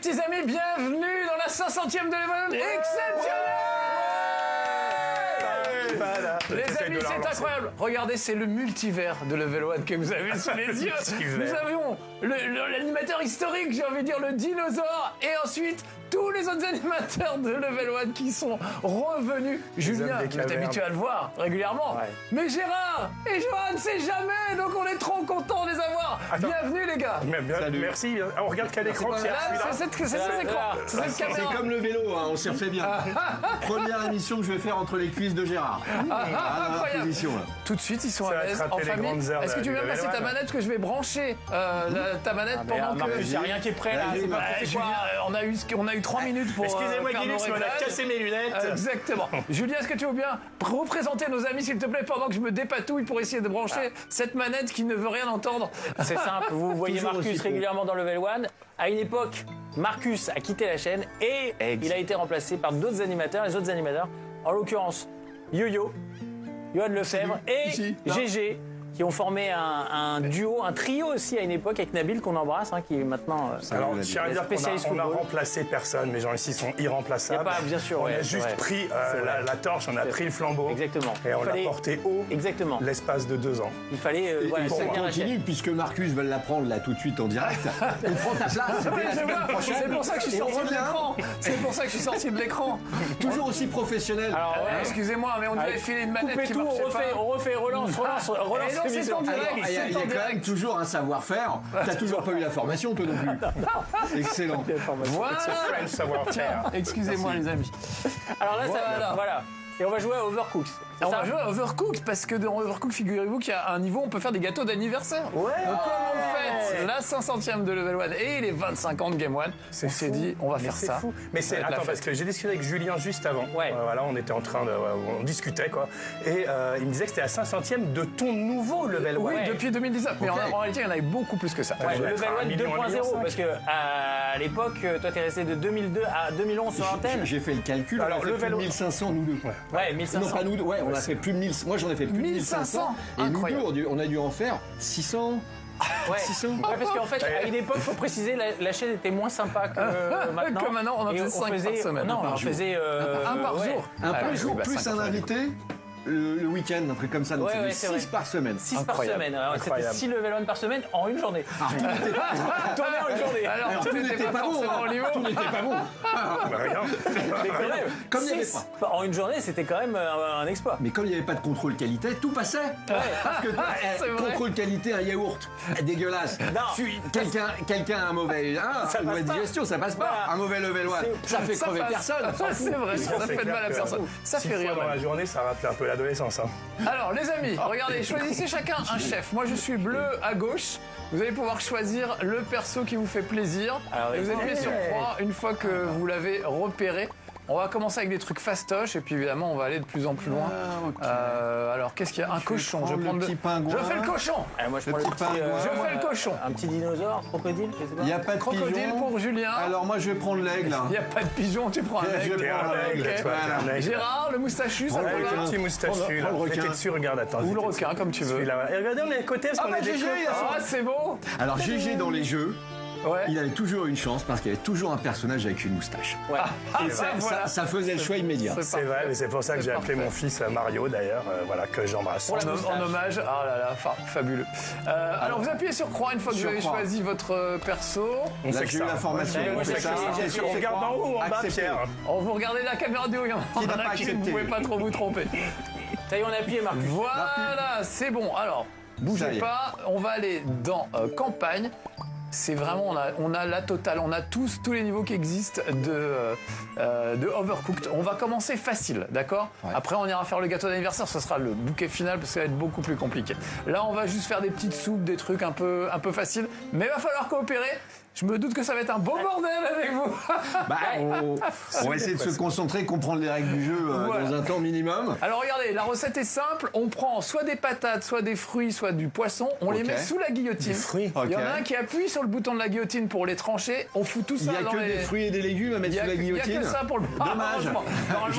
petits amis, bienvenue dans la 500e de Level exceptionnelle. Les amis, c'est incroyable. Regardez, c'est le multivers de Level 1 que vous avez sous les yeux. Nous avions l'animateur historique, j'ai envie de dire le dinosaure, et ensuite tous les autres animateurs de Level 1 qui sont revenus. Julien, tu es habitué à le voir régulièrement. Ouais. Mais Gérard et Johan, c'est jamais, donc on est trop contents de les avoir. Attends. Bienvenue les gars. Merci. On regarde quel écran c'est cette caméra. C'est comme le vélo, hein, on s'y refait bien. Première émission que je vais faire entre les cuisses de Gérard. Incroyable. Position, là. Tout de suite, ils sont à l'aise en famille. Est-ce que tu veux bien passer ta manette que je vais brancher ta manette pendant que... Marcus, il n'y a rien qui est prêt là. Julien, on a eu 3 minutes pour excusez-moi faire Guilux, nos on a réglages. cassé mes lunettes. Exactement. Julien, est-ce que tu veux bien représenter nos amis, s'il te plaît, pendant que je me dépatouille pour essayer de brancher cette manette qui ne veut rien entendre? C'est simple, vous voyez Marcus régulièrement dans Level 1. À une époque, Marcus a quitté la chaîne et il a été remplacé par d'autres animateurs, les autres animateurs, en l'occurrence Yo-Yo, Johan Lefebvre et GG, qui ont formé un duo, un trio aussi à une époque avec Nabil qu'on embrasse, qui est maintenant Alors, je tiens à dire qu'on a football. remplacé personne, les gens ici sont irremplaçables. Y a pas, bien sûr, on ouais, a juste pris la torche, on a pris le flambeau. Exactement. Et on l'a porté haut. Exactement. L'espace de 2 ans. Il fallait Et ça chacun la continue, chaîne. puisque Marcus va l'apprendre là tout de suite en direct. On prend ta place, c'était la semaine prochaine. C'est pour ça que je suis Et on sorti de revient. l'écran. C'est pour ça que je suis sorti de l'écran. Toujours aussi professionnel. Alors, Excusez-moi, mais on devait filer une manette coupez qui tout, marchait on refait, relance Et non, c'est l'émission. en direct. Alors, il y a C'est en quand même direct. toujours un savoir-faire. T'as toujours pas eu la formation, toi non plus. Excellent. Voilà. French savoir-faire. Excusez-moi les amis. Alors là, voilà. Et on va jouer à Overcooked. c'est On ça va jouer à Overcooked parce que dans Overcooked, figurez-vous qu'il y a un niveau où on peut faire des gâteaux d'anniversaire. Ouais. Donc comme on fête la 500e de Level 1 et les 25 ans de Game 1, on s'est dit on va faire ça. Fou. Mais c'est Ça va être la attends fête. parce que j'ai discuté avec Julien juste avant. Ouais. Voilà, on était en train de on discutait quoi. Et il me disait que c'était la 500e de ton nouveau Level 1. Oui, Ouais. depuis 2019. Mais en réalité, il y en avait beaucoup plus que ça. Ouais, je vais Level être à 1 1 million, 2.0, parce que à l'époque, toi t'es resté de 2002 à 2011 sur l'antenne. J'ai fait le calcul. Alors, on a fait le plus de vélo- 1500 nous deux. Ouais, Non, 1500. pas nous deux. Ouais, on a fait plus de 1000. Moi, j'en ai fait plus de 1500. Et nous Incroyable. deux, on a dû en faire 600. Ouais. 600. Ouais, parce qu'en fait, à une époque, faut préciser, la chaîne était moins sympa que maintenant. Comme maintenant, on en Et faisait 5 par semaine. Non, Un par on jour. faisait Un par ouais. jour. Un par oui, jour, bah, plus 5 un par invité le week-end, un truc comme ça. Donc Ouais, c'est ouais, c'est 6 vrai. par semaine. 6 par Incroyable. semaine. Alors, c'était Incroyable. 6 level 1 par semaine en une journée. Tourné en une journée. Alors, tout n'était pas bon. forcément au niveau. Tout n'était pas bon. Bah, rien. Mais quand même, Comme il y avait 6 en une journée, c'était quand même un exploit. Mais comme il n'y avait pas de contrôle qualité, tout passait. Parce que C'est vrai. contrôle qualité, un yaourt, dégueulasse. Non. Quelqu'un a un mauvais, Ça une mauvaise passe pas. digestion, ça passe pas. Voilà. Un mauvais level 1, ça fait Ça crever passe. personne. C'est vrai, ça C'est fait de clair mal à que personne. Ça 6 fait fois rire. dans même. la journée, ça rappelle un peu l'adolescence. Alors, les amis, regardez, choisissez chacun un chef. Moi, je suis bleu à gauche. Vous allez pouvoir choisir le perso qui vous fait plaisir. Alors, Et vous appuyez sur ouais. croix une fois que vous l'avez repéré. On va commencer avec des trucs fastoches et puis évidemment on va aller de plus en plus loin. Alors qu'est-ce qu'il y a? Un cochon. prendre le petit pingouin. Je fais le cochon. Moi, je Le prends petit pingouin. Je fais le cochon. Un petit dinosaure, crocodile, je sais pas. Il n'y a pas de Crocodile pigeon. pour Julien. Alors moi je vais prendre l'aigle. Il n'y a pas de pigeon, tu prends un Je aigle. vais prendre un aigle, Ok. toi, t'es un aigle. Gérard, le moustachu, ça Prends te le Avec va le petit moustachu, Prends là. le requin. J'étais dessus, regarde, attends. Ou le j'étais requin, comme tu veux. celui-là. Et regardez, on est à côté parce qu'on est des GG, il y a son- Ah, c'est beau. Alors GG dans les jeux, Ouais. il avait toujours une chance parce qu'il y avait toujours un personnage avec une moustache. Ouais. Et ça faisait le choix immédiat. C'est vrai, mais c'est pour ça que j'ai appelé parfait. mon fils Mario d'ailleurs, voilà, que j'embrasse. En hommage, ah là là, fabuleux. Alors vous appuyez sur croix une fois que vous Sur avez croix. choisi votre perso. On Là sait que j'ai eu ça. la formation. Ouais, moi, on fait j'ai ça. accepté, j'ai On regarde en haut ou en bas, Accepté. Pierre. Oh, vous regardez la caméra de haut, il y en Qui n'a a pas qui ne accepté. pouvez pas trop vous tromper. Ça y est, on a appuyé, Marcus. Voilà, c'est bon. Alors, Ça y bougez est. pas, on va aller dans campagne. C'est vraiment, on a la totale, on a tous les niveaux qui existent de Overcooked. On va commencer facile, d'accord? Ouais. Après, on ira faire le gâteau d'anniversaire, ce sera le bouquet final parce que ça va être beaucoup plus compliqué. Là, on va juste faire des petites soupes, des trucs un peu faciles, mais il va falloir coopérer. Je me doute que ça va être un beau bordel avec vous. Bah, on va essayer de se concentrer, comprendre les règles du jeu Voilà. dans un temps minimum. Alors regardez, la recette est simple. On prend soit des patates, soit des fruits, soit du poisson. On les Ok. met sous la guillotine. Des fruits. Il y en a Ok. un qui appuie sur le bouton de la guillotine pour les trancher. On fout tout Il ça n'y a dans que les... des fruits et des légumes à mettre sous la Il n'y a guillotine. que ça pour le Dommage. Normalement,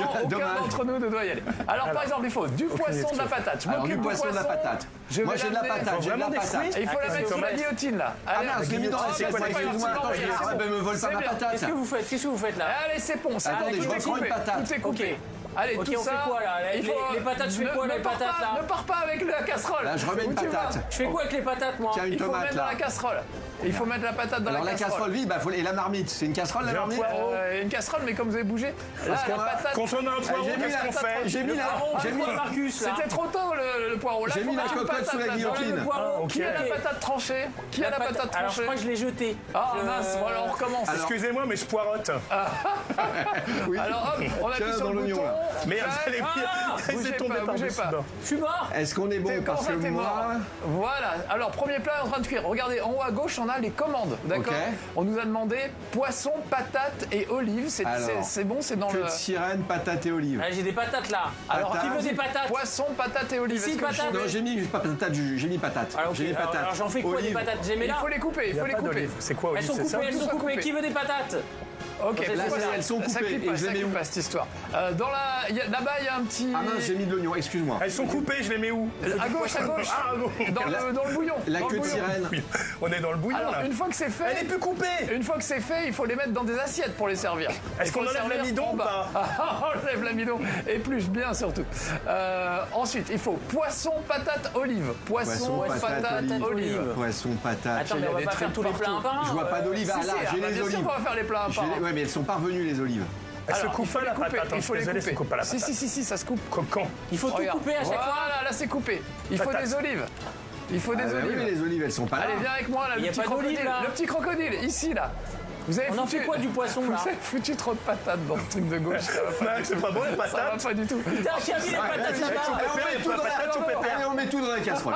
aucun Dommage. d'entre nous ne doit y aller. Alors, par exemple, il faut du poisson, de la patate. Je Alors, m'occupe du poisson, de la patate. Je Moi vais j'ai de la l'amener. patate, j'ai de la Vraiment des patate. fruits Et il faut la mettre sous la guillotine là. Ah Allez, merde, je l'ai mis dans oh, l'assiette. bah, c'est pas excuse-moi, attends, je c'est bon. me vole pas C'est ma bien. patate. Qu'est-ce que vous faites là? Allez, c'est bon, ça. Attendez, Tout je est reprends une coupé, patate. Tout est coupé. Ok. Allez, Ok, tout on ça. fait quoi, là? il faut- Les patates, je fais quoi, ne les pars patates, pas- là Ne pars pas avec la casserole. Là, je remets une Où tu vas patate. Je fais quoi avec les patates, moi? Tiens, une Il faut tomate mettre dans là. la casserole. Il faut mettre la patate dans Alors la la casserole. casserole vide, bah, et la marmite, c'est une casserole la J'ai un marmite poireau. Une casserole, mais comme vous avez bougé, là, la qu'on a- patate. Quand on a un poireau, j'ai mis qu'est-ce la qu'on patate, fait? j'ai mis la, j'ai mis, Marcus, là. C'était trop tôt le poireau. Là, J'ai faut mis la mettre une cocotte patate sous la là-dedans. guillotine. Le poireau. Ah, ok. Qui a la patate tranchée? Qui a la patate Alors, je tranchée? crois que je l'ai jeté. Ah mince, voilà, on recommence. Alors- Excusez-moi, mais je poirote. oui. Alors hop, on appuie Tiens, sur dans le l'oignon, bouton. là. Merde, Tac. j'allais bougez laisser tomber pas, bougez par-dessus. pas. Non. Je suis mort. Est-ce qu'on est bon T'es- parce que comment ça, t'es moi, mort Voilà. Alors, premier plat est en train de cuire. Regardez, en haut à gauche, on a les commandes. D'accord. Ok. On nous a demandé poisson, patate et olive. Alors, C'est bon, c'est dans queue le. de sirène, patate et olive. Allez, j'ai des patates là. Alors, Patate. qui veut des patates? Poisson, patate et olive. Ici, Est-ce que patate. Non, j'ai mis pas patate, j'ai mis patate. Alors, ok, J'ai mis patate. alors j'en fais quoi Olive. des patates? J'ai mis Il là. faut les couper, il Il y faut a les pas couper. d'olive. C'est quoi, Elles olive? sont C'est ça? coupées, elles Tout sont ça coupées. coupé. Qui veut des patates? Ok, Là, c'est elles sont ça coupées, cuit et pas, je les ça mets cuit où pas cette histoire. Là-bas, il y a un petit. Ah mince, j'ai mis de l'oignon, excuse-moi. Elles sont coupées, je les mets où? À gauche, Ah, bon. dans le bouillon. La dans le queue de bouillon. sirène. Oui, on est dans le bouillon Alors, là. une fois que c'est fait. Elle est plus coupée. Une fois que c'est fait, il faut les mettre dans des assiettes pour les servir. Est-ce Il faut qu'on enlève servir l'amidon en ou bas. pas On enlève l'amidon et plus bien surtout. Ensuite, il faut poisson, patate, olive. Poisson, patate, olive. Poisson, patate. Attends, mais on va des pas faire trucs tous les plats un par un. Je vois pas d'olive. Ah Si, là, si, j'ai bah, les bien sûr olives. qu'on va faire les plats un par un. Ouais, mais elles sont pas revenues les olives. Elle se Alors, coupe il faut pas la les couper, patate. il Je faut suis les désolé, couper. ça coupe pas la patate. Si, ça se coupe. Coquant. Il faut tout Regarde. couper à chaque fois. Voilà, là c'est coupé. Il faut Patate. des olives. Il faut des Ah bah oui, olives. mais les olives, elles sont pas là. Allez, viens avec moi là, Il y le a petit pas d'olive, crocodile. là. Le petit crocodile, ici là. Vous avez On en foutu- fait quoi du poisson Vous là? avez foutu trop de patates dans le truc de gauche. Ça va pas, Max, c'est pas bon les ça va patates? pas du tout. Putain, qui a mis les patates là-bas? Allez, on met tout dans patate ou pépère? Allez, on met tout dans la casserole.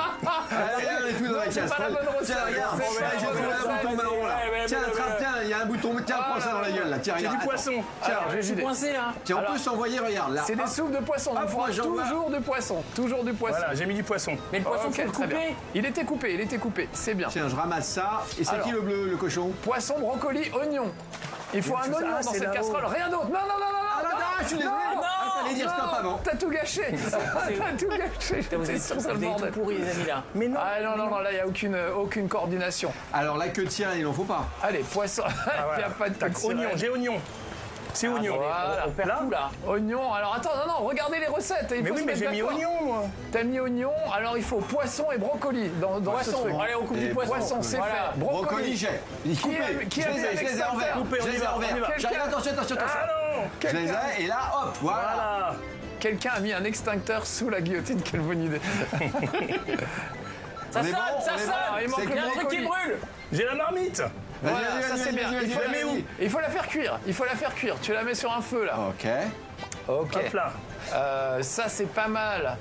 Allez, on met tout dans la c'est pas la casserole. bonne recette. Tiens, regarde, C'est pas la j'ai bonne trouvé un recette. bouton marron là. Ouais, Tiens, ouais, attrape, tiens, il y a un bouton. Tiens, prends ça dans la gueule là. Tiens, J'ai regarde. du poisson. Alors, j'ai Je suis vidé. coincé là. Tiens, on peut s'envoyer, regarde là. C'est des soupes de poisson. Ah, On fera moi, j'en vois. toujours du poisson. Toujours du poisson. Voilà, j'ai mis du poisson. Mais le poisson, Ok, faut le très bien. couper. Il était coupé, c'est bien. Tiens, je ramasse ça. Et c'est Alors. qui le bleu, le cochon? Poisson, brocoli, oignon. Il faut un tout ça, oignon dans c'est cette là-haut. casserole, rien d'autre. Non. je suis désolé. Non, Ah, fallait dire stop avant. T'as tout gâché. T'as tout gâché. Vous T'es avez sûr, vous c'est le avez tout bordel. pourri les amis là. Mais non. Ah non, là, il n'y a aucune coordination. Alors, la queue de sirène, il en faut pas. Allez, poisson. Il n'y a Voilà. pas de Tac, queue de oignon, sirène. j'ai oignon. C'est oignon. Voilà. On perd tout là. Oignon. Alors attends, non, regardez les recettes. Il Mais faut oui, se mais mettre j'ai mis d'accord. oignon moi. T'as mis oignon, alors il faut poisson et brocoli dans ce Poisson. truc. Allez, on coupe du Et poisson. Poisson, c'est Voilà. fait. Brocoli, j'ai. Il Qui a- coupé. qui Je a les mis ai, un je les ai en vert. extincteur Je les ai en On y va. vert. J'arrive, attention. Ah non. Je les ai, et là, hop, voilà. Voilà. Quelqu'un a mis un extincteur sous la guillotine, quelle bonne idée. Ça On est sonne, bon, ça on est sonne. bon. Il manque C'est Il y a un le truc qui brocoli. brûle. J'ai la marmite. Voilà, Vas-y, ça vas-y, c'est vas-y, bien. vas-y, Il faut vas-y, la mettre vas-y. où Il faut la faire cuire. Il faut la faire cuire. Tu la mets sur un feu là. Ok. Ok. Hop là. Ça c'est pas mal.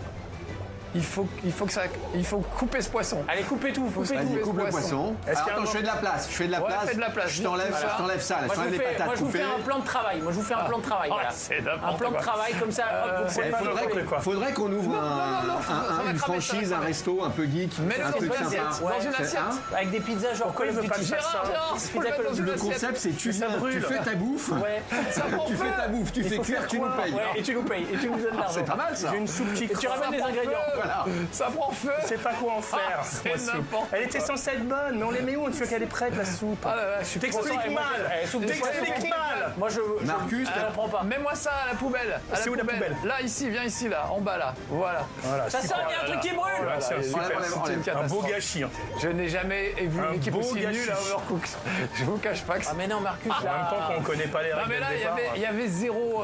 Il faut couper ce poisson. Allez, coupez tout, coupez Vas-y, tout. coupe le poisson. Est-ce qu'il y a Attends, un je fais de la place. Je fais de la Ouais, place. fais de la place. Je t'enlève Voilà. ça, là. Je Moi, t'enlève les patates je vous fais coupées. un plan de travail. Moi, je vous fais un plan de travail. Voilà. c'est Un n'importe plan de quoi. travail comme ça. Hop, vous c'est pouvez pas pas n'importe le quoi. Faudrait qu'on ouvre non, ça va une cramer, ça va franchise, un cramer. resto un peu geek, Mets-le un dans truc une assiette. sympa. Dans une C'est assiette. un. Avec des pizzas genre Pourquoi il veut pas me faire ça Gérard, faut le mettre dans une Le assiette. concept, c'est tu Ça viens, tu brûle. fais ta bouffe, Ouais. Ça prend tu feu. fais ta bouffe, tu fais cuire, tu nous payes. Ouais, et tu nous payes, et tu nous donnes l'argent. C'est pas mal ça. J'ai une soupe qui Et tu ramènes les prend ingrédients. feu. Voilà. Ça prend feu. Je sais pas quoi en faire. Ah, c'est moi aussi. n'importe Elle était censée être bonne, mais on les met où? Tu veux qu'elle est prête la soupe? Ah là là, je suis trop T'expliques fort. mal. soupe de T'expliques poisson. mal. Moi, je Marcus, je prends pas. Mets-moi ça à la poubelle. À C'est où la poubelle? Là, ici, viens ici, là, en bas, là. Voilà. Voilà, Ça super. sent, il y a un truc qui brûle. Voilà, c'est un Enlève, super. enlève, enlève. c'est une Un beau catastrophe. gâchis. hein. Je n'ai jamais vu Un une équipe beau aussi gâchis. nulle à Overcooked. Je vous cache pas que Ah c'est... mais non, Marcus, En même temps là. qu'on connaît pas les Non règles mais là, de il y départ. avait zéro...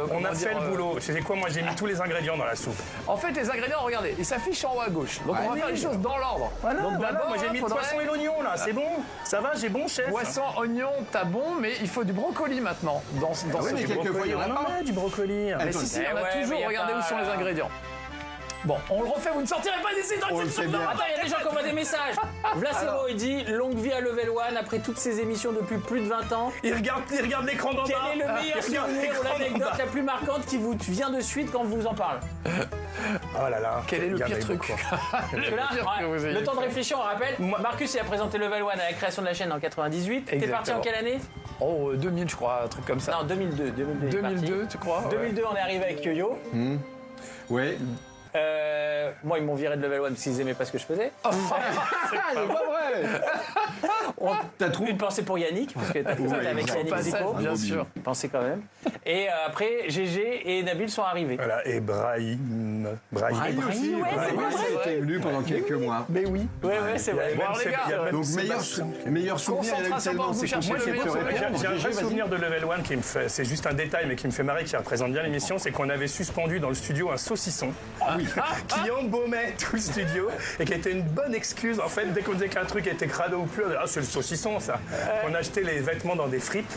On comment a fait dire, le boulot. C'est quoi? Moi, j'ai mis tous les ingrédients dans la soupe. En fait, les ingrédients, regardez, ils s'affichent en haut à gauche. Donc on va faire les choses dans l'ordre. Voilà, Donc voilà. d'abord, Moi, j'ai là, mis le faudrait- poisson et l'oignon, là. C'est bon. Ça va, j'ai bon, chef. Poisson, oignon, t'as bon, mais il faut du brocoli maintenant dans oui, ce mais truc. quelquefois, il y en a On en pas. a du brocoli. Mais si, si, Eh on a ouais, mais toujours. y a Regardez pas, où sont les là. ingrédients. Bon, on le refait, vous ne sortirez pas d'ici tant On que le c'est fait sur bien. le Attends, il y a des gens qui envoient des messages. Vlacero, il dit longue vie à Level One après toutes ces émissions depuis plus de 20 ans. Il regarde l'écran d'en bas. Quel est le meilleur Il regarde souvenir ou l'écran d'en l'anecdote bas. la plus marquante qui vous vient de suite quand on vous en parle? Oh là là. Quel est le Il y en a pire eu truc beaucoup. Parce que là, pire que vous ayez le temps de fait. réfléchir, on rappelle. Marcus, il a présenté Level One à la création de la chaîne en 98. T'es parti en Exactement. quelle année? Oh, 2000, je crois, un truc comme ça. Non, 2002. 2002, tu crois? 2002, on est arrivé avec Yo-Yo. Ouais. Moi, ils m'ont viré de Level One parce qu'ils aimaient pas ce que je faisais. Ah, c'est pas vrai. T'as trouvé Une pensée pour Yannick, parce que t'as fait ça Oui, avec bon, Yannick passage, Zico. bien sûr. Une pensée quand même. Et après, GG et Nabil sont arrivés. Voilà, et Brahim. Brahim aussi. ouais, c'est Brahim vrai. était venu pendant quelques mois. Mais oui. Ouais, c'est vrai. Bon, alors, les gars, Donc meilleur souvenir, il y en a eu Concentration tellement, pendant que vous c'est cherchez compliqué le de se meilleur répondre. J'ai un vrai Vas-y. souvenir de Level 1 qui me fait, c'est juste un détail mais qui me fait marrer, qui représente bien l'émission, c'est qu'on avait suspendu dans le studio un saucisson qui embaumait tout le studio et qui était une bonne excuse en fait dès qu'on disait qu'un truc était crado ou plus, on disait, ah c'est le saucisson ça. On achetait les vêtements dans des fripes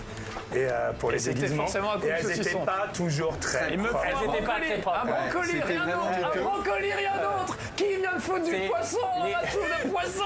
et pour les c'était déguisements forcément à cause et du elles n'étaient saucisson. pas toujours très Il me faut propres. un Elles étaient pas brocoli, très propres. un brocoli, C'était rien vraiment d'autre, un dégueu. brocoli, rien d'autre. Qui vient de foutre du C'est poisson dans les- la soupe de poisson?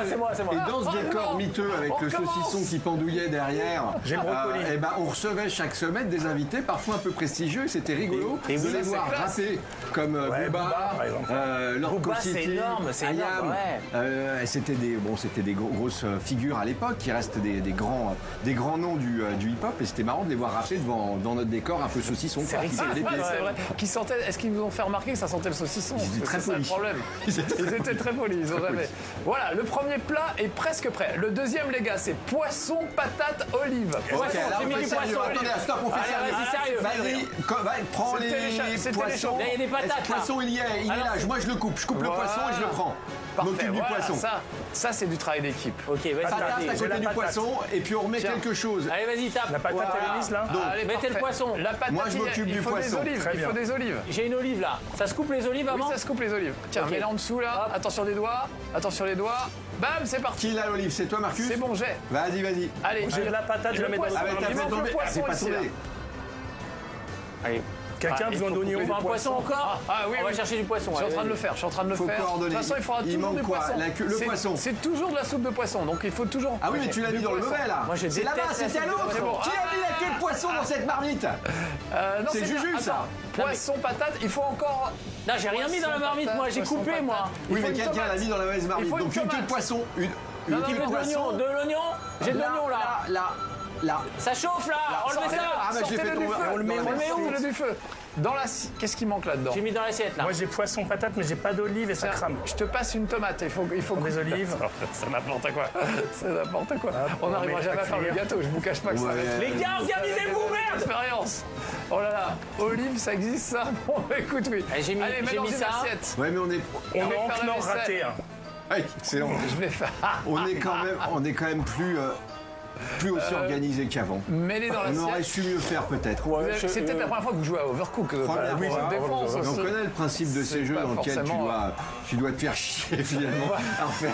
C'est moi. Et dans ce Oh décor non. miteux avec On le commence. saucisson qui pendouillait derrière, J'ai le brocoli. et ben on recevait chaque semaine des invités, parfois un peu prestigieux, et c'était rigolo Et de oui, les c'est voir classe. rapper comme Ouais, Booba, Booba, par exemple. Lord Booba, City, c'est énorme, c'est énorme, Ayam. ouais. Et c'était des grosses figures à l'époque qui restent des grands noms du hip-hop, et c'était marrant de les voir rapper dans notre décor un peu saucisson. C'est vrai que Ils avaient des Ah, pieds. c'est vrai. Qui sentait, est-ce qu'ils vous ont fait remarquer que ça sentait le saucisson? Ils étaient Parce très que c'est ça le polis. problème. Ils étaient très polis, ils ont jamais. Voilà, le premier plat est presque prêt. Le deuxième, les gars, c'est poisson, patate, olive. Ok, Poisson, alors j'ai mis on fait du sérieux. poisson. Attendez, stop, on fait Allez, sérieux. vas-y, sérieux. Vas-y, prends C'était les les poissons. Là, il y a des patates, Le poisson, il y est Alors, là. Moi, je le coupe. Je coupe le Voilà. poisson et je le prends. Parfait, M'occupe du voilà, poisson. ça c'est du travail d'équipe. Ok, vas-y, Patate à allez. J'ai côté la du patate. poisson et puis on remet Tiens. quelque chose. Allez, vas-y, tape. La patate Voilà. à l'hélice là Donc, Allez, mettez le parfait. poisson. La patate, Moi, je m'occupe il du faut poisson. des olives. Très Il faut bien. des olives. J'ai une olive là. Ça se coupe les olives Oui, avant ça se coupe les olives. Tiens, Ok. mets-la en dessous là. Hop. Attention les doigts. Attention les doigts. Bam, c'est parti. Qui l'a l'olive? C'est toi, Marcus? C'est bon, j'ai. Vas-y. Allez, J'ai de la patate, je la mets dans poisson. Ah, mais t'as Il fait manque le tomber. Ah, poisson c'est pas ici, là. tombé. Allez. Quelqu'un a besoin d'oignons? On fait un poisson encore Ah oui, On va oui. chercher du poisson. Je suis en allez, train de le vas-y. faire, je suis en train de le Faut faire. coordonner. De toute façon, il faudra Il toujours manque du quoi? poisson. Le C'est- poisson. C'est toujours de la soupe de poisson, donc il faut toujours. Ah oui, mais tu l'as mis dans le poisson. mauvais là. Moi, je C'est là-bas, déteste la c'était à soupe de l'autre. poisson. Qui a mis la queue de poisson dans cette marmite? Non, C'est bien. Juju, ça. Attends, Poisson, patate, il faut encore. Non, j'ai rien mis dans la marmite, moi, j'ai Poisson, coupé, patate. moi. Oui, Il faut mais une quelqu'un tomate. l'a mis dans la mauvaise marmite. Il faut une Donc une queue de tomate. poisson. Non, non, queue De l'oignon, de l'oignon. J'ai de l'oignon là. Là. Ça chauffe là. Enlevez ça. Ah, bah, j'ai fait Sortez-le du tomber. feu. On le met On le met où? où le du feu? Dans la. Qu'est-ce qui manque là-dedans? J'ai mis dans l'assiette là. Moi j'ai poisson patate mais j'ai pas d'olive et ça Tiens, crame. Je te passe une tomate. Il faut Des olives. C'est n'importe quoi. C'est n'importe quoi. On on n'arrivera met jamais à à faire le cuire. gâteau. Je vous cache pas que ça va être. Les gars, organisez-vous, merde. Expérience. Oh là là, olive, ça existe ça? Bon, écoute, oui. Allez, j'ai mis- Allez, mets j'ai dans mis une ça. assiette. Ouais, mais on est. On vais a faire la encore vaisselle. raté un. Ouais, excellent. Je vais faire. On est quand même plus aussi organisé qu'avant. Mets-les dans On aurait l'assiette. su mieux faire peut-être. C'est peut-être la première fois que vous jouez à Overcooked. Première Oui, fois. je défense On aussi. connaît le principe de C'est ces jeux pas dans lesquels forcément, tu dois te faire chier finalement à faire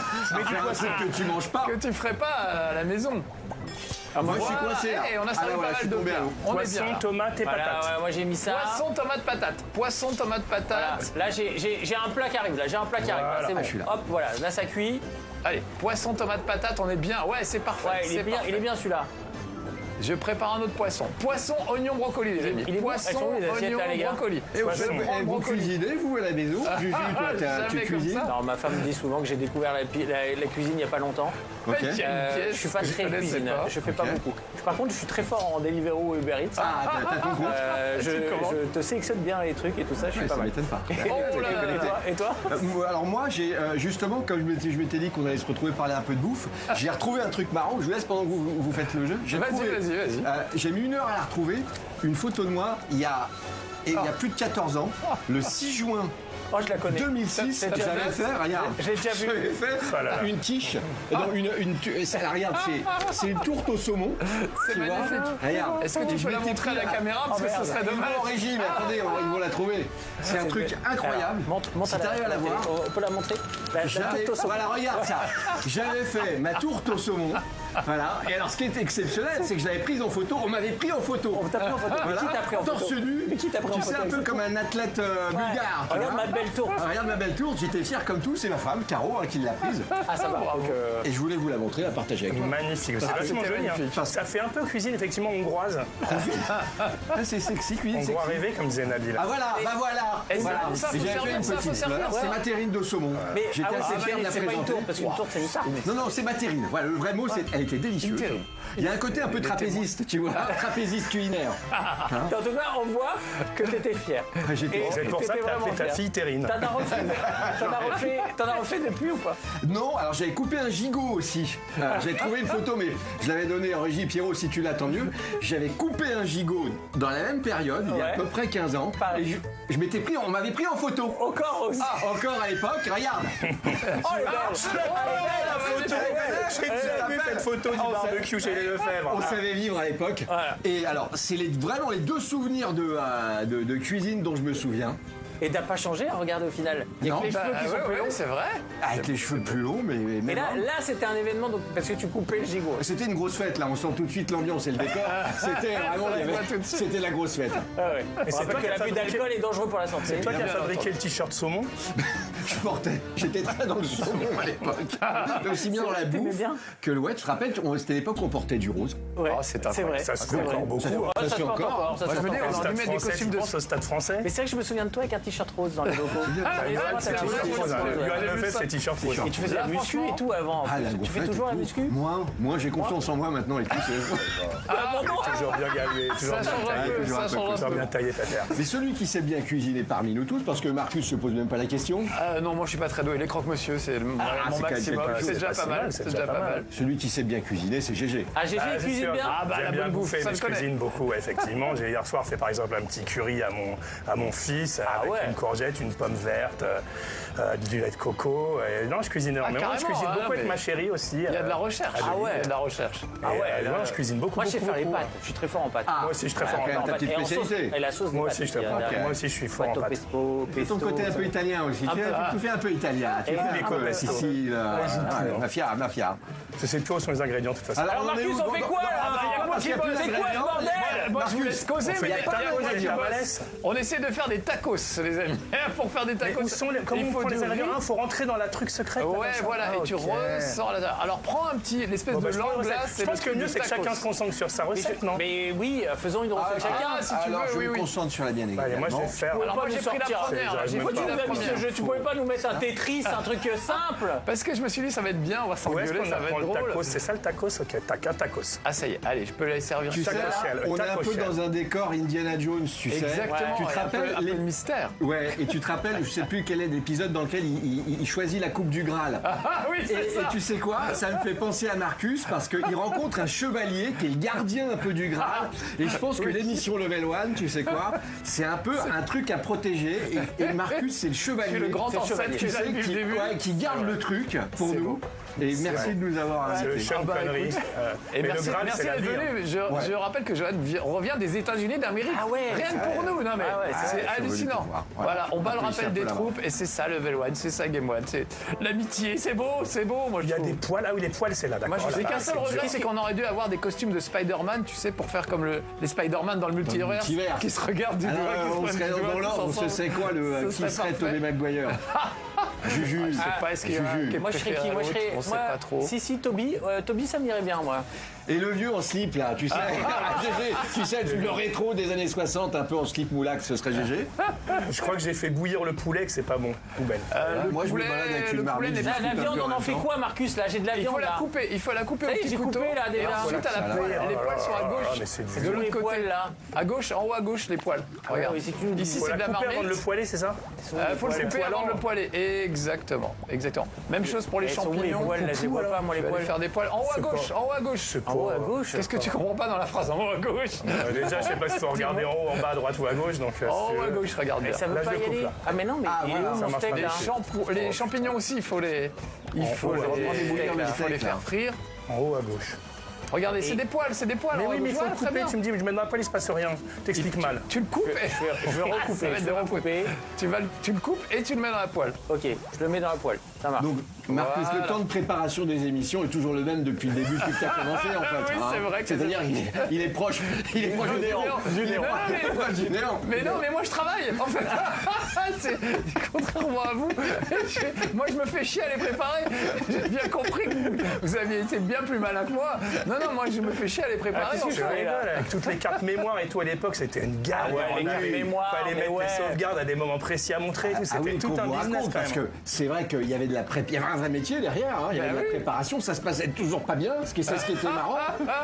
un truc que tu manges pas. Que tu ferais pas à la maison. Moi je suis Voilà. coincé là. Et on a Ah, servi là, pas voilà, je mal suis de tombé à plats. l'eau. On est Poisson, bien. Là. tomate et Voilà, patate. ouais, moi j'ai mis ça. Poisson, tomate, patate. Poisson, tomate, Voilà. patate. Là, j'ai un plat qui arrive. Là, j'ai un plat qui arrive. Là, Voilà. c'est bon. je suis là. Hop, voilà. Là, ça cuit. Allez, poisson, tomate, patate, on est bien. Ouais, c'est parfait. Ouais, il est c'est bien, parfait. il est bien celui-là. Je prépare un autre poisson. Poisson, oignon, brocoli, les amis. Il est bon. Poisson, Elles sont où, les assiettes, oignon, là, les gars brocoli. Et Poisson. vous cuisinez vous à la maison? Juju, toi tu jamais comme cuisines? ça. Non, ma femme me dit souvent que j'ai découvert la cuisine il n'y a pas longtemps. Ok. Il y a une pièce Je suis pas que très connaissais cuisine. pas. Je fais pas Ok. beaucoup. Par contre, je suis très fort en Deliveroo et Uber Eats. Ah, t'as ton compte? Je te sélectionne bien les trucs et tout ça. Je suis Ouais, pas ça mal. m'étonne pas. Oh là là. Et toi Alors moi, j'ai justement, comme je m'étais dit qu'on allait se retrouver parler un peu de bouffe, j'ai retrouvé un truc marrant. Je vous laisse pendant que vous faites le jeu. J'ai Vas-y, retrouvé- vas-y. J'ai mis 1 heure à la retrouver. Une photo de moi il y a plus de 14 ans, le 6 juin Oh, je la connais. 2006, Ça, ça, j'avais ça, fait, regarde, j'ai déjà vu. j'avais fait Oh là là. une quiche, non, regarde, c'est une tourte au saumon. C'est tu vois. magnifique. Regarde. Est-ce que tu Je peux la m'étais montrer à pris la caméra parce que ce serait Ils dommage. vont en régie, mais attendez, ils vont la trouver. C'est un truc incroyable. Montre Si t'arrives à la voir. On peut la montrer. La J'avais- tourte au saumon. Voilà, regarde ça. J'avais fait ma tourte au saumon. Voilà. Et alors, ce qui est exceptionnel, c'est que je l'avais prise en photo. On m'avait pris en photo. On t'a pris en photo. Mais Voilà. qui t'a pris en photo Torse nu. Mais qui t'a pris en Tu sais, photo un peu avec comme un athlète bulgare. tu Regarde vois. ma belle tourte. Ah, regarde ma belle tourte. J'étais fier comme tout. C'est ma femme, Caro, qui l'a prise. Ah, ça va. Donc, Et je voulais vous la montrer, la partager avec vous. Magnifique, c'est vachement c'était joli. Hein. magnifique. Ça fait un peu cuisine effectivement hongroise. Ah, c'est sexy, cuisine Hongrois sexy. rêvé comme disait Nabil. Ah voilà, bah voilà. Et Voilà. ça, faut Et j'avais servir, fait une ça, faut petite. servir, Voilà, ça. c'est ma terrine de saumon. Mais J'étais ah ouais, assez fier de la c'est pas une présenter. tourte parce qu'une tourte c'est une tarte. Non, non, c'est ma terrine. Voilà, le vrai mot, c'est. Elle Elle était délicieuse. Terrible. Il y a un côté un peu trapéziste, tu vois, trapéziste culinaire. En tout cas, on voit que t'étais fier. J'étais- C'est pour ça que T'étais t'as appelé vraiment ta fier. fille Terrine. T'en as refait depuis ou pas? Non, alors j'avais coupé un gigot aussi. J'ai trouvé une photo, mais je l'avais donné en régie. Pierrot, si tu l'as, tant mieux. J'avais coupé un gigot dans la même période, il y a à Ouais. peu près 15 ans. Pareil. Et on m'avait pris en photo. Encore aussi. Encore à l'époque, regarde. Oh, elle est belle. La photo. J'ai déjà vu cette photo du barbecue chez les Lefebvre. On savait vivre à l'époque. Voilà. Et alors, c'est vraiment les deux souvenirs de cuisine dont je me souviens. Et t'as pas changé, hein, regarde au final. Il y a Non. que les cheveux qui sont plus longs. c'est vrai. Avec les cheveux plus longs, mais Et là, non. c'était un événement donc, parce que tu coupais le gigot. C'était une grosse fête là, on sent tout de suite l'ambiance et le décor. C'était vraiment, il y avait- voit tout de suite. c'était la grosse fête. Ah ouais. On c'est rappelle toi que qui as l'abus fabriqué- d'alcool est dangereux pour la santé. C'est toi qui as Bien fabriqué entendu. le t-shirt saumon. J'étais très dans le saumon à l'époque. Aussi bien dans la T'aimais bouffe bien que le ouais. Tu te rappelles, c'était l'époque où on portait du rose. Ouais, Oh, c'est c'est incroyable. vrai. Ça se c'est fait vrai. encore beaucoup. Ouais, ça Ça se se fait porte encore. encore. Ça se Moi, je porte veux dire, encore. on Stade aurait dû mettre des français, costumes tu de penses au stade français. Mais c'est vrai que je me souviens de toi avec un t-shirt rose dans les locaux. et vraiment, c'est t'as vrai, toujours moi, rose, je ouais. Johan Ouais, Lefebvre, ça. c'est t-shirt rouge. Et tu faisais la Là, muscu franchement- et tout avant. en Ah, plus. la Tu fais gonflette toujours et la tout. muscu. Moi, j'ai confiance en moi maintenant et tout. Toujours bien gavé, toujours Ça bien change un taillé. peu, toujours un ça peu change un Toujours peu. bien taillé ta terre. Mais celui qui sait bien cuisiner parmi nous tous, parce que Marcus se pose même pas la question, Non, moi je suis pas très doué. Les croque-monsieur, c'est mon c'est quand même maximum. quelque chose, C'est déjà c'est pas pas mal. mal, C'est déjà pas mal. celui qui sait bien cuisiner, c'est GG. Ah, GG, Ah, c'est cuisine sûr. bien. Ah bah, la J'aime bien bonne bouffe, bouffer, ça mais je je connais. cuisine beaucoup, ouais, effectivement. J'ai hier soir fait par exemple un petit curry à mon fils avec ouais. une courgette, une pomme verte, du lait de coco. Et non, je cuisine énormément. Je carrément, cuisine ah, beaucoup avec mais ma chérie aussi. Il y a de la recherche. Ah ouais. Il y a de la recherche. Ah ouais, non, je cuisine beaucoup. Moi, je sais beaucoup, faire les beaucoup. pâtes. Je suis très fort en pâtes. Ah, Moi aussi, je suis très bah, fort en quand même, pâtes. ta petite Et en sauce. spécialité. Et la sauce des Moi pâtes. aussi, je te Il y a prends. derrière. Moi aussi, je suis fort en Pâte au pâtes. pesto, Et ton pesto. côté un peu italien aussi. Un peu, Tu fais un peu italien. Tu Et fais un un peu, peu ouais. Sicile. Mafia. Je sais plus où sont les ingrédients de toute façon. Alors, on en est Marcus, où on fait quoi là parce qu'il y a plus C'est quoi ce d'ingrédients. bordel Moi, je vous laisse causer, mais fait il y a des pas tacos de avec qui la bosse. On essaie de faire des tacos, les amis. Pour faire des Mais tacos, où sont les, comment il on faut prend les du riz. ingrédients? Il faut rentrer dans la truc secrète. là, Ouais, comme ça. voilà, Ah, et tu ok. ressors là. Alors prends un petit, l'espèce Bon, bah, de langue là, je pense que le mieux, c'est que chacun se concentre sur sa recette, non? Mais oui, faisons une recette chacun. Ah, si tu Alors, veux, je oui, me oui. concentre sur la bien Allez, moi, je vais faire. Alors moi pas j'ai nous pris la sortir. première. C'est- J'ai je Pourquoi pris tu la nous as mis ce première. jeu? Tu pouvais pas nous mettre un Tetris, un truc simple? Parce que je me suis dit ça va être bien, on va Où est-ce s'engueuler, qu'on ça va apprend être le drôle. tacos? C'est ça le tacos? Ok, tac, un tacos. Ah ça y est, allez, je peux les servir. Tu sais, chacun. là, Shell, on est un taco peu Shell. dans un décor Indiana Jones, tu sais. Exactement. Tu te et un peu- rappelles un peu les- de mystère. Ouais, et tu te rappelles, je sais plus quel est l'épisode dans lequel il choisit la coupe du Graal. Ah oui, Et, c'est et ça. tu sais quoi? Ça me fait penser à Marcus parce qu'il rencontre un chevalier qui est le gardien un peu du Graal. Et je pense que l'émission Level One, tu sais quoi? C'est un peu un truc à protéger. Et Marcus, c'est le chevalier. C'est le grand C'est ancêtre chevalier. qui Tu est là sais, depuis le début. qui garde le truc pour C'est nous. beau. Et merci de nous avoir C'est le invités. Sean Ah bah, Connery. écoute. Mais Et le merci, Graal, merci c'est la d'être vie. venu. hein. Je rappelle que Johan revient des États-Unis d'Amérique. Ah ouais, Rien que pour nous. Non mais Ah ouais, c'est ouais, je hallucinant. voulais te voir. Ouais. Voilà, on bat le On peut rappel laisser des un peu troupes et c'est ça Level One, c'est ça Game One, c'est l'amitié. C'est beau, moi je Il y a trouve. des poils. Ah oui, les poils, c'est là, d'accord. Moi, je sais Là, qu'un c'est seul dur. regret, c'est qu'on aurait dû avoir des costumes de Spider-Man, tu sais, pour faire comme les Spider-Man dans le multivers, multivers. qui se regardent du doigt, qui se On prennent serait du doigt dans tous l'ordre, on se ensemble. sait quoi, Ce qui serait serait parfait. Tobey Maguire. Juju. Je sais pas, est-ce qu'il y en a un Juju. qui est Moi, je serais qui? préféré à Moi, je l'autre, serais. on sait moi, pas trop. Si, Toby. Toby, ça m'irait bien, moi. Et le vieux en slip là, tu sais, GG, tu sais, le rétro des années 60, un peu en slip moulac, ce serait GG. Je crois que j'ai fait bouillir le poulet, que c'est pas bon. Poubelle. Moi je me balade avec une marmite. n'est je pas- coupe La un viande, peu en on en même fait temps. quoi, Marcus? Là, j'ai de la Il faut viande la là. couper, il faut la couper Ça au y est, petit j'ai couteau. coupé, là, Et déjà. ensuite, à la Voilà, poêle, les poils sont à Ah, gauche. mais c'est De dur. l'autre Les côté, poils, là. à gauche, en haut à gauche, les poils. Regarde. oui, si tu nous dis. Ici, Faut c'est la de la couper avant marmite. de le poêler, c'est ça? Faut le couper avant de le poêler. Exactement. Même chose pour les Elles sont où, les champignons. poils, là, je les vois pas, moi, les Je vais aller poils. faire des poils. En haut à gauche, en haut à gauche. En haut à gauche. Qu'est-ce que tu comprends pas dans la phrase en haut à gauche? Déjà, je sais pas si faut regarder en haut, en bas, à droite ou à gauche. Donc, En si haut tu à veux. gauche, regarde bien. Ça veut Là, pas je y le coupe, aller. là. Ah, mais non, mais il est voilà, où ça mon marche steak pas. là? Les champignons aussi, il faut les faire frire. En haut à gauche. Regardez, c'est des poils. Mais en oui, haut à mais il gauche. faut le Voilà, très couper. bien. Tu me dis, mais je mets dans la poêle, il se passe rien. T'expliques mal. Tu le coupes et Je vais recouper. Ça va être Je vais recoupé. recouper. tu le coupes et tu le mets dans la poêle. Ok, je le mets dans la poêle. Ça marche. Donc Marcus, Voilà. le temps de préparation des émissions est toujours le même depuis le début, depuis que tu as commencé en fait. Oui, c'est vrai que C'est-à-dire il est proche du néant. Du néant. Il est proche du néant. Mais non, mais moi je travaille en fait. C'est contrairement à vous. Moi je me fais chier à les préparer. J'ai bien compris que vous aviez été bien plus malin que moi. Non, non, moi je me fais chier à les préparer. Tu rigoles, avec toutes les cartes mémoire et tout à l'époque, c'était une galère. les cartes mémoire, fallait mettre ouais. les sauvegardes à des moments précis à montrer. C'était tout un business quand parce même. que c'est vrai qu'il y avait de la prép, il y avait un vrai métier derrière, hein, il y avait de la préparation, ça se passait toujours pas bien, c'est ce qui était marrant.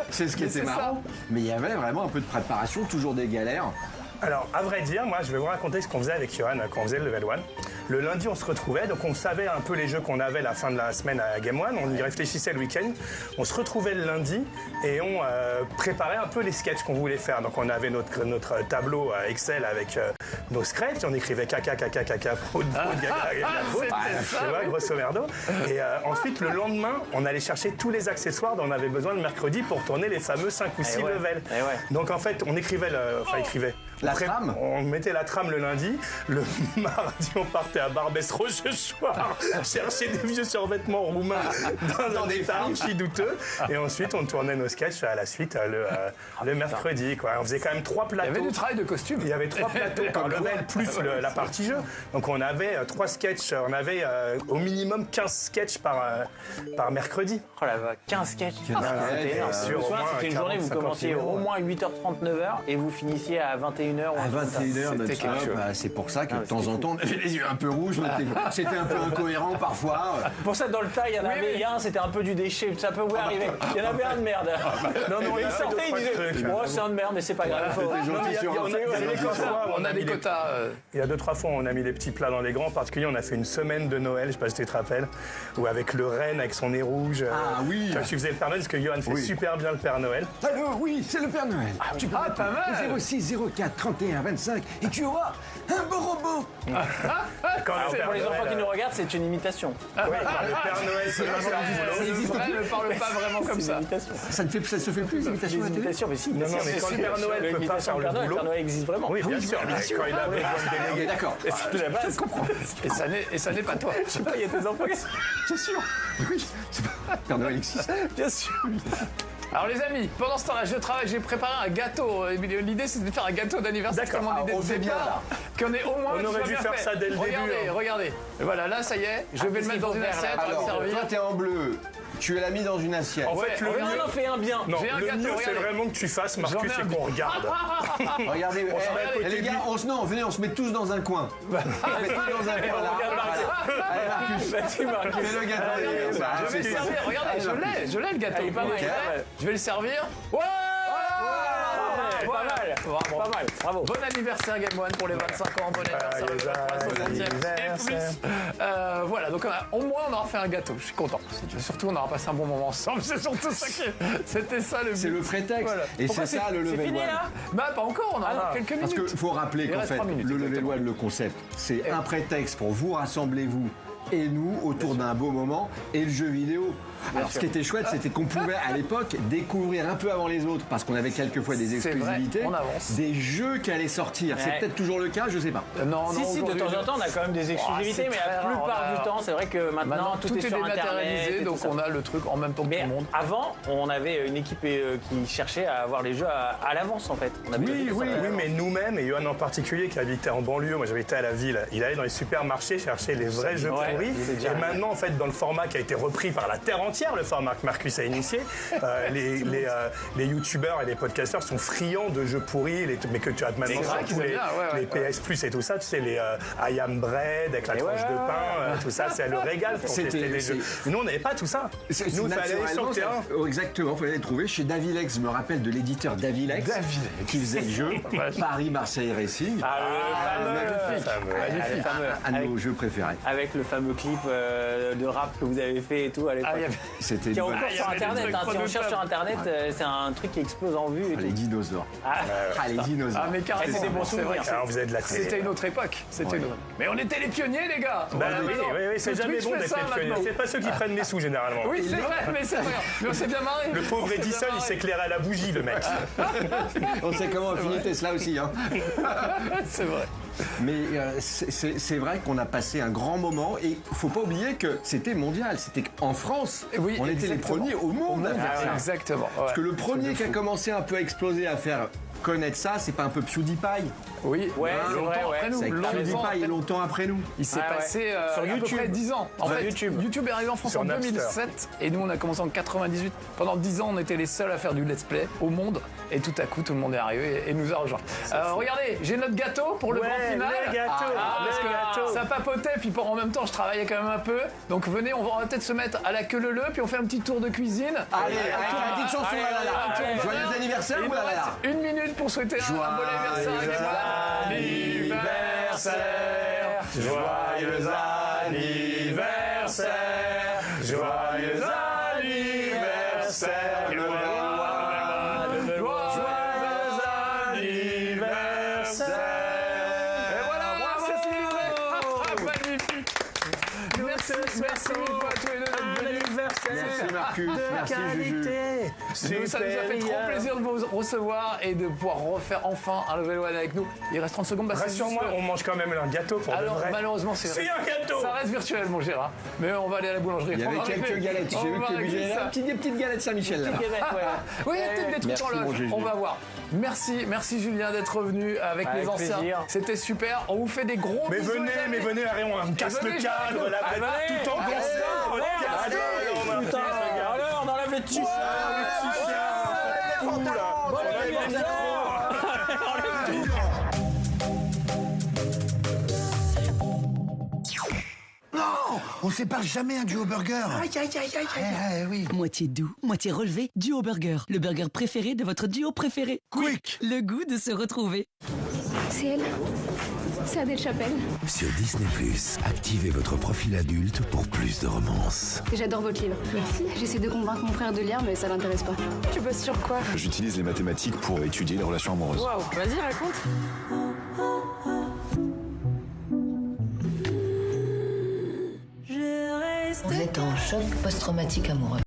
C'est ce qui était marrant. Mais il y avait vraiment un peu de préparation, toujours des galères. Alors, à vrai dire, moi, je vais vous raconter ce qu'on faisait avec Johan quand on faisait le Level 1. Le lundi, on se retrouvait, donc on savait un peu les jeux qu'on avait la fin de la semaine à Game One. On y réfléchissait le week-end. On se retrouvait le lundi et on préparait un peu les sketchs qu'on voulait faire. Donc, on avait notre tableau Excel avec nos scripts. On écrivait caca, caca, caca, prout, prout, gaga, gaga, prout. Tu vois, grosso merdo. Et ensuite, le lendemain, on allait chercher tous les accessoires dont on avait besoin le mercredi pour tourner les fameux 5 ou 6 levels. Donc, en fait, on écrivait La trame. On mettait la trame le lundi. Le mardi, on partait à Barbès-Rochechouart chercher des vieux survêtements roumains dans un état archi douteux. Et ensuite, on tournait nos sketchs à la suite le mercredi. Quoi. On faisait quand même 3 plateaux. Il y avait du travail de costume. Il y avait 3 plateaux par level plus la partie jeu. Donc on avait 3 sketchs. On avait au minimum 15 sketchs par mercredi. Oh la vache, 15 sketchs. C'était énorme. Sur au moins C'était une journée où vous 40, commenciez 50 au moins 8h30, 9h et vous finissiez à 21h. À 21h, notre quelque chose. c'est pour ça que de temps en temps, on avait les yeux un peu rouges, c'était un peu incohérent parfois. Pour ça, dans le tas, il y en avait un, c'était un peu du déchet. Ça peut vous arriver. Il y en avait un de merde. Non, Il sortait, il disait oh, c'est un de merde, mais c'est pas grave. On a des quotas. Il y a 2-3 fois, on a mis les petits plats dans les grands. En particulier, on a fait une semaine de Noël, je sais pas si tu te rappelles, où avec le renne, avec son nez rouge. Ah oui. Tu faisais le Père Noël, parce que Johan fait super bien le Père Noël. Alors oui, c'est le Père Noël. Tu peux pas mal. 06 04 31 25 et tu auras un beau robot. Quand le Père Pour les enfants Noël, qui nous regardent, c'est une imitation. quand le Père Noël se passe par le boulot. C'est vrai, ne parle pas vraiment comme ça. Ça se fait plus, l'imitation à la télé. Imitation, mais si. Non, mais quand le Père Noël peut pas faire le boulot. Le Père Noël existe vraiment. Oui, bien sûr. Quand il a besoin de déléguer. D'accord. De la base, je comprends. Et ça n'est pas toi. Je sais pas, il y a des enfants qui C'est sûr. Oui, c'est pas Père Noël existe. bien sûr. Alors les amis, pendant ce temps-là, je travaille, j'ai préparé un gâteau. L'idée c'était de faire un gâteau d'anniversaire. D'accord. C'est mon idée on de fait bien, départ. Qu'on ait au moins. On aurait dû bien faire fait. ça dès le début, Regardez, hein. regardez. Et voilà, là ça y est, je vais le mettre dans une assiette, on va le Alors, servir. toi, t'es en bleu. Tu l'as mis dans une assiette. En fait, le Ouais, mieux, Non, fais un bien. non, J'ai un le gâteau, mieux, c'est regardez. vraiment que tu fasses, J'en Marcus, ai un et qu'on regarde. Regardez, On se met à côté les de gars, venez, on se met tous dans un coin. On se met tous dans un coin là. Regarde Marcus. Allez, Marcus, Vas-y, Marcus. fais le gâteau. Bah, Je vais le servir, regardez, je l'ai le gâteau. Il est pas mal, Ok. il est pas mal. Je vais le servir. Ouais. Pas mal. Bravo. Pas mal. Bravo. Bon anniversaire Game One pour les 25 ans, bon anniversaire pour la 60e et plus. Voilà, donc au moins on aura fait un gâteau, je suis content. Surtout on aura passé un bon moment ensemble, c'est surtout ça c'était ça le but. C'est le prétexte. Voilà. Et Pourquoi c'est ça le C'est level fini 1. là Bah pas encore, on a quelques minutes. Parce qu'il faut rappeler Il qu'en reste fait, 3 minutes, le level exactement. 1, le concept, c'est un prétexte pour vous rassembler, vous et nous, autour d'un beau moment et le jeu vidéo. Alors, ce qui était chouette, c'était qu'on pouvait, à l'époque, découvrir un peu avant les autres, parce qu'on avait quelquefois des C'est vrai, exclusivités, on avance. des jeux qui allaient sortir. C'est Ouais. peut-être toujours le cas, je sais pas. Non, Si, de aujourd'hui, temps en temps, on a quand même des exclusivités, c'est mais très la rare, plupart on a- du temps, c'est vrai que maintenant, tout est sur dématérialisé, Internet. et donc tout ça. on a le truc en même temps que Mais tout le monde. avant, on avait une équipe qui cherchait à avoir les jeux à l'avance, en fait. On avait Oui, tout ça oui, à oui, l'avance. mais nous-mêmes, et Johan en particulier, qui habitait en banlieue, moi j'habitais à la ville, il allait dans les supermarchés chercher les vrais jeux Ouais, pourris. c'est déjà Et maintenant, en fait, dans le format qui a été repris par la terre entière, le format que Marcus a initié, les youtubeurs et les podcasteurs sont friands de jeux pourris, mais que tu as maintenant vrai sur qu'ils tous aiment les, bien, ouais, les PS Plus et tout ça, tu sais, les I Am Bread avec la tranche de pain, tout ça, c'est le régal pour C'était- tester les jeux. Mais nous, on n'avait pas tout ça. Nous, il fallait aller sur le Naturellement, terrain. exactement, il fallait les trouver chez Davilex. Je me rappelle de l'éditeur Davilex, qui faisait le jeu Paris-Marseille Racing. Ah, le fameux. Un de nos jeux préférés. Avec le fameux clip de rap que vous avez fait et tout à l'époque. C'était Qui est une encore bonne- sur Internet. trucs Si on chronophobes. cherche sur Internet, c'est un truc qui explose en vue. Et les tout. dinosaures. Ah, Les dinosaures. Ah mais carrément, C'était des bons c'est vrai souvenirs. que Alors, on faisait de la télé. c'était une autre époque. C'était une autre- Mais on était les pionniers les gars. Bah Ouais, oui, non, oui, c'est Twitch jamais bon fait d'être ça les pionniers. maintenant. C'est pas ceux qui prennent les sous généralement. Oui, c'est vrai, mais c'est vrai. Mais on s'est bien marré. Le pauvre On s'est Edison, bien il marré. s'éclairait à la bougie, le mec. On sait comment a fini Tesla aussi. Hein. C'est vrai. Mais c'est vrai qu'on a passé un grand moment et faut pas oublier que c'était mondial. C'était qu'en France, Oui, on était les exactement. premiers au monde à faire ça. Exactement. Parce que le premier qui a commencé un peu à exploser, à faire connaître ça, c'est pas un peu PewDiePie? Oui, Ouais, c'est longtemps vrai, ouais. après nous. C'est Longtemps PewDiePie est longtemps après nous. Il s'est Ah ouais. passé Sur à peu YouTube. près 10 ans. En Sur fait, YouTube. est arrivé en France Sur en Napster. 2007 et nous on a commencé en 98. Pendant 10 ans, on était les seuls à faire du let's play au monde et tout à coup, tout le monde est arrivé et nous a rejoints. Regardez, j'ai notre gâteau pour le Ouais, grand final. le gâteau, Parce le que gâteau. ça papotait, puis en même temps, je travaillais quand même un peu. Donc venez, on va peut-être se mettre à la queue leu, puis on fait un petit tour de cuisine. Allez, une petite chanson, allez, là, là, là. allez, Joyeux anniversaire, Il ou nous là, là, reste là. 1 minute pour souhaiter un bon anniversaire à quelqu'un. Anniversaire, joyeux anniversaire, joyeux anniversaire, le joyeux anniversaire. Et voilà, c'est livré. Magnifique. Merci beaucoup à tous les deux d'être venus. Merci Marcus, merci Juju. Ça nous a fait trop plaisir de vous recevoir et de pouvoir refaire enfin un Level One avec nous. Il reste 30 secondes. Rassure-moi, on mange quand même un gâteau pour de Alors vrai. malheureusement C'est un gâteau. ça reste virtuel mon Gérard. Mais on va aller à la boulangerie. Il y avait On va quelques régler. galettes, j'ai On vu va que les régler budgets ça. là. Des petites galettes Saint-Michel là. Oui, il y a peut-être des trucs Merci, en mon loge. Gégé. On va voir. Merci Julien d'être revenu avec Avec les anciens. plaisir. C'était super. On vous fait des gros Mais bisous. venez, les amis. allez, on casse venez, le cadre, là, allez, venez. tout en Allez, dansant. allez, Regardez, on va Putain, alors, on enlève les t-shirts. le petit chien, on s'en fout, là. On enlève les micros. On sépare jamais un duo burger. Oui. Moitié doux, moitié relevé, Duo Burger, le burger préféré de votre duo préféré. Quick. Le goût de se retrouver. C'est elle. C'est Adèle Chapelle. Sur Disney+, activez votre profil adulte pour plus de romance. J'adore votre livre. Merci. J'essaie de convaincre mon frère de lire, mais ça l'intéresse pas. Tu bosses sur quoi? J'utilise les mathématiques pour étudier les relations amoureuses. Waouh, vas-y, raconte. Vous êtes en choc post-traumatique amoureux.